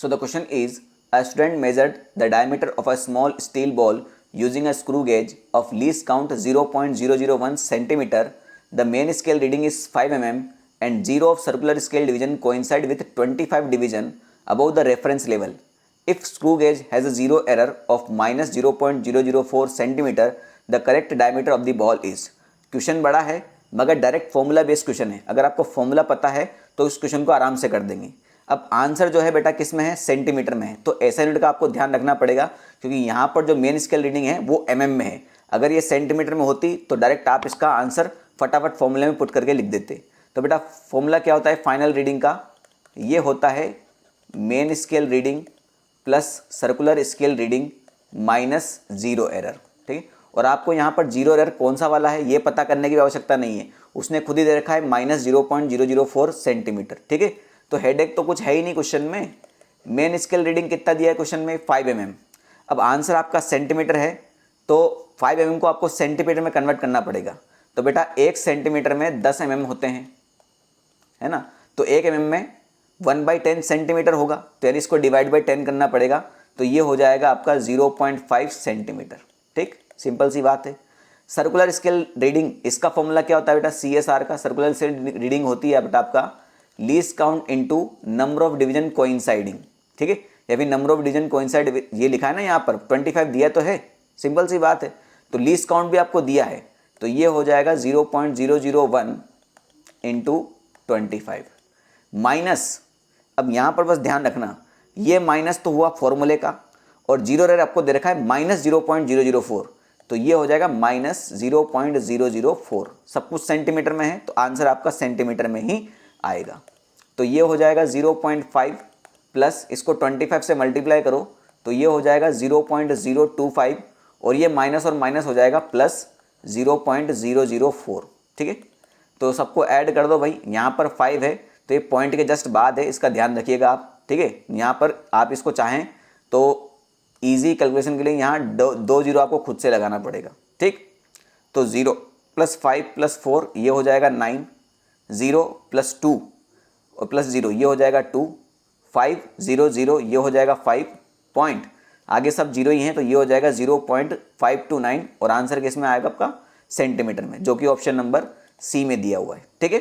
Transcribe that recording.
So the question is, a student measured the diameter of a small steel ball using a screw gauge of least count 0.001 centimeter. The main scale reading is 5 mm and 0 of circular scale division coincide with 25 division above the reference level. If screw gauge has a zero error of minus 0.004 centimeter, the correct diameter of the ball is. Question बड़ा है मगर direct formula based question है। अगर आपको formula पता है तो इस क्वेश्चन को आराम से कर देंगे। अब आंसर जो है बेटा किस में है, सेंटीमीटर में है, तो ऐसा यूनिट का आपको ध्यान रखना पड़ेगा क्योंकि यहाँ पर जो मेन स्केल रीडिंग है वो mm में है। अगर ये सेंटीमीटर में होती तो डायरेक्ट आप इसका आंसर फटाफट फॉर्मूले में पुट करके लिख देते। तो बेटा फॉर्मूला क्या होता है फाइनल रीडिंग का, ये होता है main scale reading plus circular scale reading minus zero error. ठीक है, और आपको यहाँ पर जीरो एरर कौन सा वाला है ये पता करने की आवश्यकता नहीं है, उसने खुद ही दे रखा है माइनस 0.004 सेंटीमीटर। ठीक है, तो हेडेक तो कुछ है ही नहीं क्वेश्चन में। मेन स्केल रीडिंग कितना दिया है क्वेश्चन में, 5 mm। अब आंसर आपका सेंटीमीटर है तो 5 mm को आपको सेंटीमीटर में कन्वर्ट करना पड़ेगा। तो बेटा 1 सेंटीमीटर में 10 mm होते हैं, है ना, तो 1 mm में 1/10 सेंटीमीटर होगा, तो यानी इसको डिवाइड बाई 10 करना पड़ेगा, तो ये हो जाएगा आपका 0.5 सेंटीमीटर। ठीक, सिंपल सी बात है। सर्कुलर स्केल रीडिंग, इसका फॉर्मूला क्या होता है बेटा, CSR का सर्कुलर स्केल रीडिंग होती है बेटा आपका least count into number of division coinciding. ठीक है, या फिर नंबर ऑफ डिवीजन कोइंसाइड ये लिखा है ना यहाँ पर 25 दिया तो है, सिंपल सी बात है। तो लीस्ट काउंट भी आपको दिया है, तो ये हो जाएगा 0.001 इंटू 25 माइनस। अब यहाँ पर बस ध्यान रखना, ये माइनस तो हुआ फॉर्मूले का और जीरो एरर आपको दे रखा है माइनस 0.004, तो ये हो जाएगा माइनस 0.004। सब कुछ सेंटीमीटर में है तो आंसर आपका सेंटीमीटर में ही आएगा। तो ये हो जाएगा 0.5 प्लस इसको 25 से मल्टीप्लाई करो तो ये हो जाएगा 0.025 और ये माइनस और माइनस हो जाएगा प्लस 0.004। ठीक है, तो सबको ऐड कर दो भाई। यहाँ पर 5 है तो ये पॉइंट के जस्ट बाद है, इसका ध्यान रखिएगा आप। ठीक है, यहाँ पर आप इसको चाहें तो इजी कैलकुलेशन के लिए यहाँ दो जीरो आपको खुद से लगाना पड़ेगा। ठीक, तो 0 + 5 + 4 ये हो जाएगा 9, 0 + 2 और प्लस 0 ये हो जाएगा 2, 5 0 0 ये हो जाएगा 5 पॉइंट, आगे सब जीरो ही हैं तो ये हो जाएगा 0.529 और आंसर किस में आएगा आपका सेंटीमीटर में, जो कि ऑप्शन नंबर सी में दिया हुआ है। ठीक है।